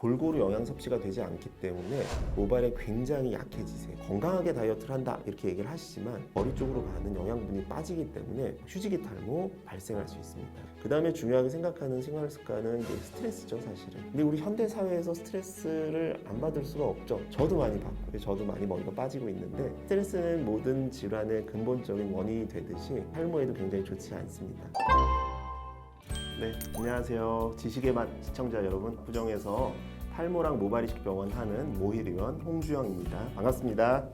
골고루 영양 섭취가 되지 않기 때문에 모발에 굉장히 약해지세요. 건강하게 다이어트를 한다 이렇게 얘기를 하시지만 머리 쪽으로 가는 영양분이 빠지기 때문에 휴지기 탈모 발생할 수 있습니다. 그 다음에 중요하게 생각하는 생활 습관은 이제 스트레스죠, 사실은. 근데 우리 현대 사회에서 스트레스를 안 받을 수가 없죠. 저도 많이 받고 저도 많이 머리가 빠지고 있는데 스트레스는 모든 질환의 근본적인 원인이 되듯이 탈모에도 굉장히 좋지 않습니다. 네, 안녕하세요. 지식의 맛 시청자 여러분, 부정에서 탈모랑 모발 이식 병원 하는 모힐의원 홍주영입니다. 반갑습니다.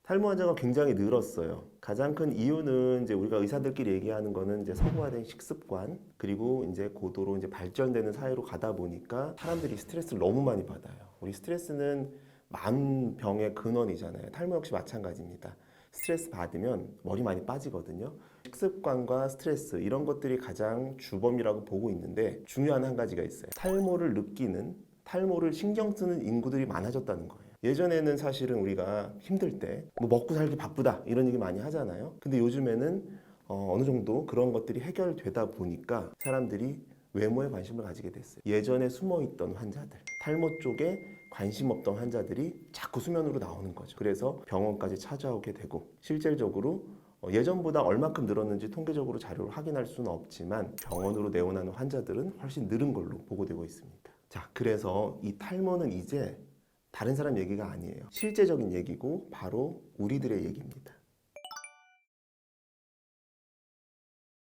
탈모 환자가 굉장히 늘었어요. 가장 큰 이유는 이제 우리가 의사들끼리 얘기하는 거는 이제 서구화된 식습관, 그리고 이제 고도로 이제 발전되는 사회로 가다 보니까 사람들이 스트레스를 너무 많이 받아요. 우리 스트레스는 많은 병의 근원이잖아요. 탈모 역시 마찬가지입니다. 스트레스 받으면 머리 많이 빠지거든요. 식습관과 스트레스 이런 것들이 가장 주범이라고 보고 있는데 중요한 한 가지가 있어요. 탈모를 느끼는, 탈모를 신경 쓰는 인구들이 많아졌다는 거예요. 예전에는 사실은 우리가 힘들 때 뭐 먹고 살기 바쁘다 이런 얘기 많이 하잖아요. 근데 요즘에는 어느 정도 그런 것들이 해결되다 보니까 사람들이 외모에 관심을 가지게 됐어요. 예전에 숨어있던 환자들, 탈모 쪽에 관심 없던 환자들이 자꾸 수면으로 나오는 거죠. 그래서 병원까지 찾아오게 되고 실질적으로 예전보다 얼마큼 늘었는지 통계적으로 자료를 확인할 수는 없지만 병원으로 내원하는 환자들은 훨씬 늘은 걸로 보고되고 있습니다. 자, 그래서 이 탈모는 이제 다른 사람 얘기가 아니에요. 실제적인 얘기고 바로 우리들의 얘기입니다.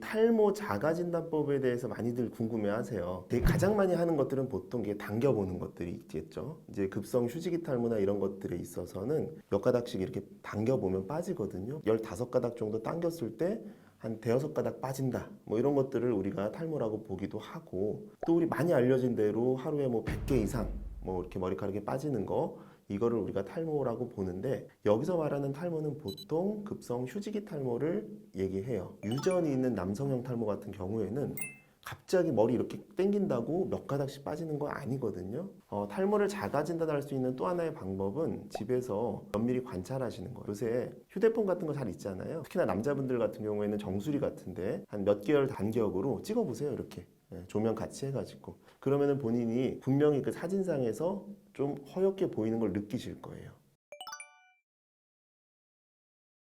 탈모 자가진단법에 대해서 많이들 궁금해하세요. 가장 많이 하는 것들은 보통 당겨보는 것들이 있겠죠. 이제 급성 휴지기 탈모나 이런 것들에 있어서는 몇 가닥씩 이렇게 당겨보면 빠지거든요. 15가닥 정도 당겼을 때 한 대여섯 가닥 빠진다. 뭐 이런 것들을 우리가 탈모라고 보기도 하고, 또 우리 많이 알려진 대로 하루에 뭐 100개 이상 뭐 이렇게 머리카락이 빠지는 거, 이거를 우리가 탈모라고 보는데, 여기서 말하는 탈모는 보통 급성 휴지기 탈모를 얘기해요. 유전이 있는 남성형 탈모 같은 경우에는 갑자기 머리 이렇게 당긴다고 몇 가닥씩 빠지는 건 아니거든요. 탈모를 자가 진단할 수 있는 또 하나의 방법은 집에서 면밀히 관찰하시는 거예요. 요새 휴대폰 같은 거 잘 있잖아요. 특히나 남자분들 같은 경우에는 정수리 같은데 한 몇 개월 간격으로 찍어보세요. 이렇게 조명 같이 해가지고. 그러면은 본인이 분명히 그 사진상에서 좀 허옇게 보이는 걸 느끼실 거예요.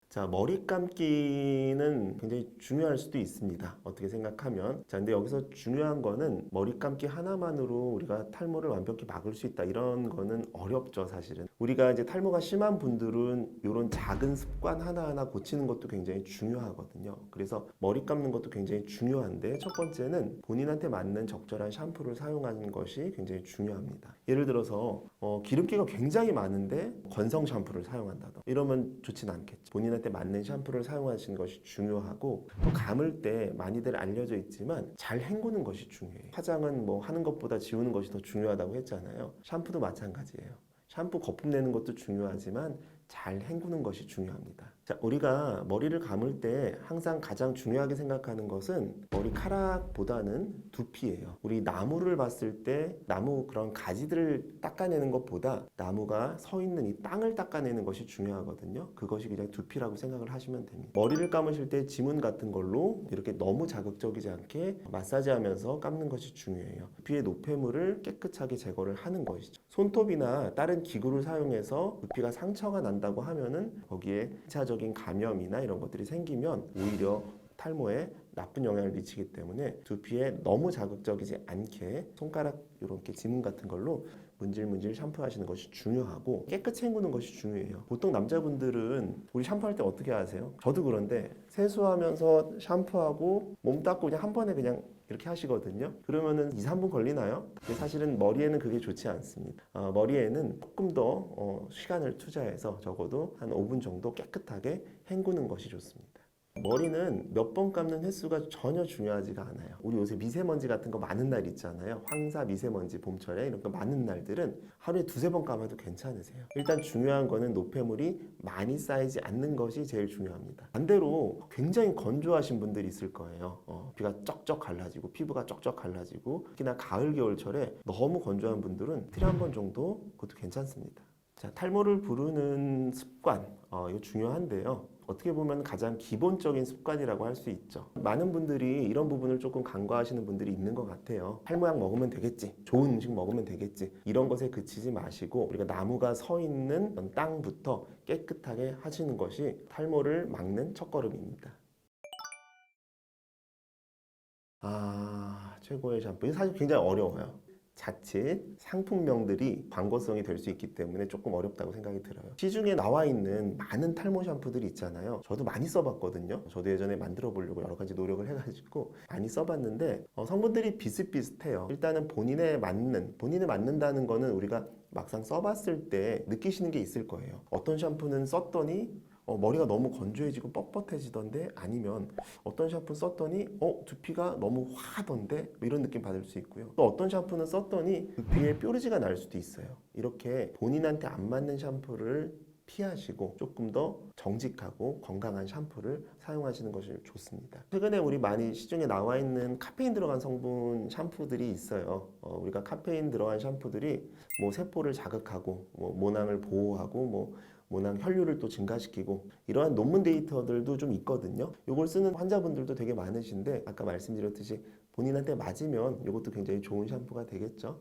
자, 머리 감기는 굉장히 중요할 수도 있습니다. 어떻게 생각하면. 자, 근데 여기서 중요한 거는 머리 감기 하나만으로 우리가 탈모를 완벽히 막을 수 있다, 이런 거는 어렵죠, 사실은. 우리가 이제 탈모가 심한 분들은 이런 작은 습관 하나하나 고치는 것도 굉장히 중요하거든요. 그래서 머리 감는 것도 굉장히 중요한데, 첫 번째는 본인한테 맞는 적절한 샴푸를 사용하는 것이 굉장히 중요합니다. 예를 들어서 기름기가 굉장히 많은데 건성 샴푸를 사용한다던가 이러면 좋진 않겠죠. 본인한테 맞는 샴푸를 사용하시는 것이 중요하고, 또 감을 때 많이들 알려져 있지만 잘 헹구는 것이 중요해요. 화장은 뭐 하는 것보다 지우는 것이 더 중요하다고 했잖아요. 샴푸도 마찬가지예요. 샴푸 거품 내는 것도 중요하지만 잘 헹구는 것이 중요합니다. 자, 우리가 머리를 감을 때 항상 가장 중요하게 생각하는 것은 머리카락보다는 두피예요. 우리 나무를 봤을 때 나무 그런 가지들을 닦아내는 것보다 나무가 서 있는 이 땅을 닦아내는 것이 중요하거든요. 그것이 그냥 두피라고 생각을 하시면 됩니다. 머리를 감으실 때 지문 같은 걸로 이렇게 너무 자극적이지 않게 마사지하면서 감는 것이 중요해요. 두피의 노폐물을 깨끗하게 제거를 하는 것이죠. 손톱이나 다른 기구를 사용해서 두피가 상처가 난다고 하면은 거기에 1차적인 감염이나 이런 것들이 생기면 오히려 탈모에 나쁜 영향을 미치기 때문에 두피에 너무 자극적이지 않게 손가락 이렇게 지문 같은 걸로 문질문질 샴푸하시는 것이 중요하고, 깨끗이 헹구는 것이 중요해요. 보통 남자분들은 우리 샴푸할 때 어떻게 하세요? 저도 그런데 세수하면서 샴푸하고 몸 닦고 그냥 한 번에 그냥 이렇게 하시거든요. 그러면은 2, 3분 걸리나요? 근데 사실은 머리에는 그게 좋지 않습니다. 머리에는 조금 더 시간을 투자해서 적어도 한 5분 정도 깨끗하게 헹구는 것이 좋습니다. 머리는 몇 번 감는 횟수가 전혀 중요하지가 않아요. 우리 요새 미세먼지 같은 거 많은 날 있잖아요. 황사, 미세먼지, 봄철에 이런 거 많은 날들은 하루에 2~3번 감아도 괜찮으세요. 일단 중요한 거는 노폐물이 많이 쌓이지 않는 것이 제일 중요합니다. 반대로 굉장히 건조하신 분들이 있을 거예요. 비가 쩍쩍 갈라지고 피부가 쩍쩍 갈라지고, 특히나 가을, 겨울철에 너무 건조한 분들은 이틀에 한 번 정도 그것도 괜찮습니다. 자, 탈모를 부르는 습관, 이거 중요한데요. 어떻게 보면 가장 기본적인 습관이라고 할 수 있죠. 많은 분들이 이런 부분을 조금 간과하시는 분들이 있는 것 같아요. 탈모약 먹으면 되겠지, 좋은 음식 먹으면 되겠지, 이런 것에 그치지 마시고 우리가 나무가 서 있는 땅부터 깨끗하게 하시는 것이 탈모를 막는 첫걸음입니다. 최고의 샴푸. 이게 사실 굉장히 어려워요. 자칫 상품명들이 광고성이 될 수 있기 때문에 조금 어렵다고 생각이 들어요. 시중에 나와 있는 많은 탈모 샴푸들이 있잖아요. 저도 많이 써봤거든요. 저도 예전에 만들어 보려고 여러 가지 노력을 해가지고 많이 써봤는데 성분들이 비슷비슷해요. 일단은 본인에 맞는다는 거는 우리가 막상 써봤을 때 느끼시는 게 있을 거예요. 어떤 샴푸는 썼더니 머리가 너무 건조해지고 뻣뻣해지던데, 아니면 어떤 샴푸 썼더니 두피가 너무 화하던데, 뭐 이런 느낌 받을 수 있고요. 또 어떤 샴푸는 썼더니 두피에 뾰루지가 날 수도 있어요. 이렇게 본인한테 안 맞는 샴푸를 피하시고 조금 더 정직하고 건강한 샴푸를 사용하시는 것이 좋습니다. 최근에 우리 많이 시중에 나와 있는 카페인 들어간 성분 샴푸들이 있어요. 우리가 카페인 들어간 샴푸들이 뭐 세포를 자극하고 뭐 모낭을 보호하고 뭐 모낭 혈류를 또 증가시키고, 이러한 논문 데이터들도 좀 있거든요. 이걸 쓰는 환자분들도 되게 많으신데, 아까 말씀드렸듯이 본인한테 맞으면 이것도 굉장히 좋은 샴푸가 되겠죠.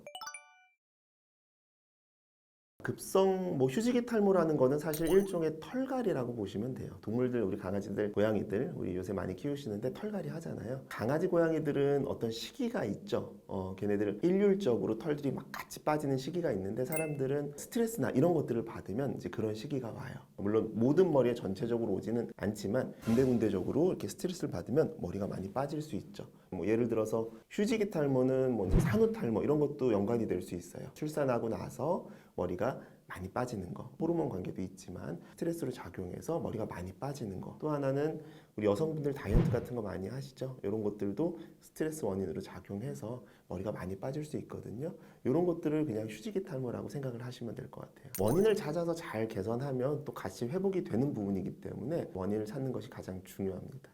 급성 휴지기 탈모라는 거는 사실 일종의 털갈이라고 보시면 돼요. 동물들, 우리 강아지들, 고양이들, 우리 요새 많이 키우시는데 털갈이 하잖아요. 강아지, 고양이들은 어떤 시기가 있죠. 걔네들은 일률적으로 털들이 막 같이 빠지는 시기가 있는데, 사람들은 스트레스나 이런 것들을 받으면 이제 그런 시기가 와요. 물론 모든 머리에 전체적으로 오지는 않지만 군데군데적으로 이렇게 스트레스를 받으면 머리가 많이 빠질 수 있죠. 뭐 예를 들어서 휴지기 탈모는 뭐 이제 산후 탈모 이런 것도 연관이 될 수 있어요. 출산하고 나서 머리가 많이 빠지는 거, 호르몬 관계도 있지만 스트레스로 작용해서 머리가 많이 빠지는 거. 또 하나는 우리 여성분들 다이어트 같은 거 많이 하시죠. 이런 것들도 스트레스 원인으로 작용해서 머리가 많이 빠질 수 있거든요. 이런 것들을 그냥 휴지기 탈모라고 생각을 하시면 될 것 같아요. 원인을 찾아서 잘 개선하면 또 같이 회복이 되는 부분이기 때문에 원인을 찾는 것이 가장 중요합니다.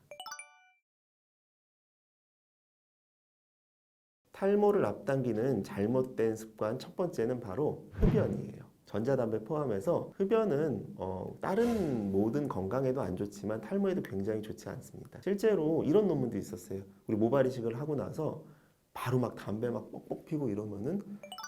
탈모를 앞당기는 잘못된 습관 첫 번째는 바로 흡연이에요. 전자담배 포함해서 흡연은 다른 모든 건강에도 안 좋지만 탈모에도 굉장히 좋지 않습니다. 실제로 이런 논문도 있었어요. 우리 모발 이식을 하고 나서 바로 막 담배 막 뻑뻑 피고 이러면은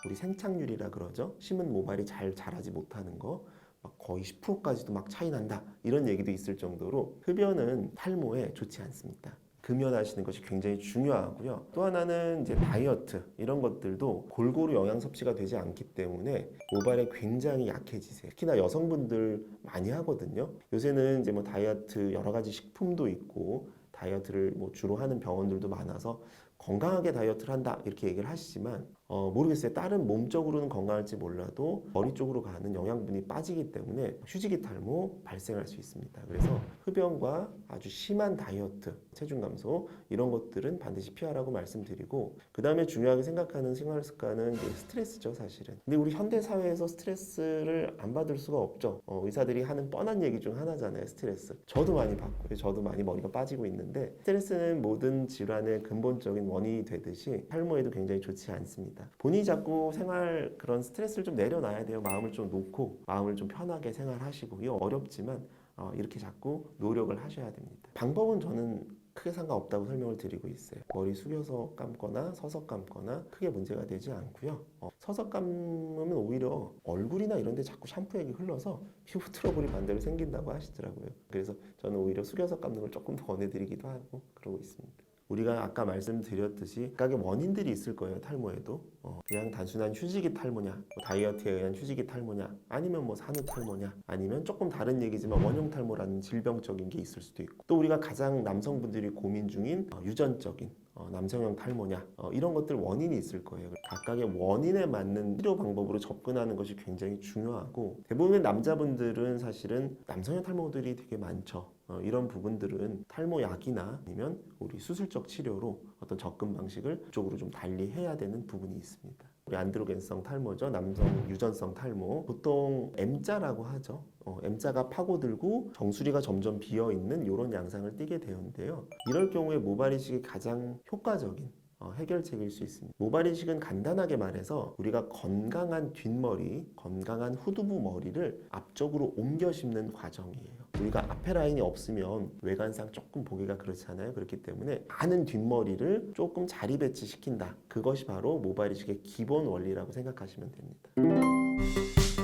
우리 생착률이라 그러죠. 심은 모발이 잘 자라지 못하는 거, 막 거의 10%까지도 막 차이 난다, 이런 얘기도 있을 정도로 흡연은 탈모에 좋지 않습니다. 금연하시는 것이 굉장히 중요하고요. 또 하나는 이제 다이어트, 이런 것들도 골고루 영양 섭취가 되지 않기 때문에 모발에 굉장히 약해지세요. 특히나 여성분들 많이 하거든요. 요새는 이제 뭐 다이어트 여러 가지 식품도 있고 다이어트를 뭐 주로 하는 병원들도 많아서 건강하게 다이어트를 한다 이렇게 얘기를 하시지만 모르겠어요. 다른 몸적으로는 건강할지 몰라도 머리 쪽으로 가는 영양분이 빠지기 때문에 휴지기 탈모 발생할 수 있습니다. 그래서 흡연과 아주 심한 다이어트, 체중 감소 이런 것들은 반드시 피하라고 말씀드리고, 그 다음에 중요하게 생각하는 생활 습관은 이제 스트레스죠, 사실은. 근데 우리 현대 사회에서 스트레스를 안 받을 수가 없죠. 의사들이 하는 뻔한 얘기 중 하나잖아요, 스트레스. 저도 많이 받고 저도 많이 머리가 빠지고 있는데, 스트레스는 모든 질환의 근본적인 원인이 되듯이 탈모에도 굉장히 좋지 않습니다. 본인이 자꾸 생활 그런 스트레스를 좀 내려놔야 돼요. 마음을 좀 놓고 마음을 좀 편하게 생활하시고. 이거 어렵지만 이렇게 자꾸 노력을 하셔야 됩니다. 방법은 저는 크게 상관없다고 설명을 드리고 있어요. 머리 숙여서 감거나 서서 감거나 크게 문제가 되지 않고요. 서서 감으면 오히려 얼굴이나 이런 데 자꾸 샴푸액이 흘러서 피부 트러블이 반대로 생긴다고 하시더라고요. 그래서 저는 오히려 숙여서 감는 걸 조금 더 권해드리기도 하고 그러고 있습니다. 우리가 아까 말씀드렸듯이 각각의 원인들이 있을 거예요. 탈모에도 그냥 단순한 휴지기 탈모냐, 뭐 다이어트에 의한 휴지기 탈모냐, 아니면 뭐 산후 탈모냐, 아니면 조금 다른 얘기지만 원형 탈모라는 질병적인 게 있을 수도 있고, 또 우리가 가장 남성분들이 고민 중인 유전적인 남성형 탈모냐, 이런 것들 원인이 있을 거예요. 각각의 원인에 맞는 치료 방법으로 접근하는 것이 굉장히 중요하고, 대부분의 남자분들은 사실은 남성형 탈모들이 되게 많죠. 이런 부분들은 탈모약이나 아니면 우리 수술적 치료로 어떤 접근 방식을 그쪽으로 좀 달리 해야 되는 부분이 있습니다. 우리 안드로겐성 탈모죠. 남성 유전성 탈모. 보통 M자라고 하죠. M자가 파고들고 정수리가 점점 비어있는 이런 양상을 띠게 되는데요. 이럴 경우에 모발 이식이 가장 효과적인 해결책일 수 있습니다. 모발 이식은 간단하게 말해서 우리가 건강한 뒷머리, 건강한 후두부 머리를 앞쪽으로 옮겨 심는 과정이에요. 우리가 앞에 라인이 없으면 외관상 조금 보기가 그렇잖아요. 그렇기 때문에 많은 뒷머리를 조금 자리 배치시킨다. 그것이 바로 모발 이식의 기본 원리라고 생각하시면 됩니다.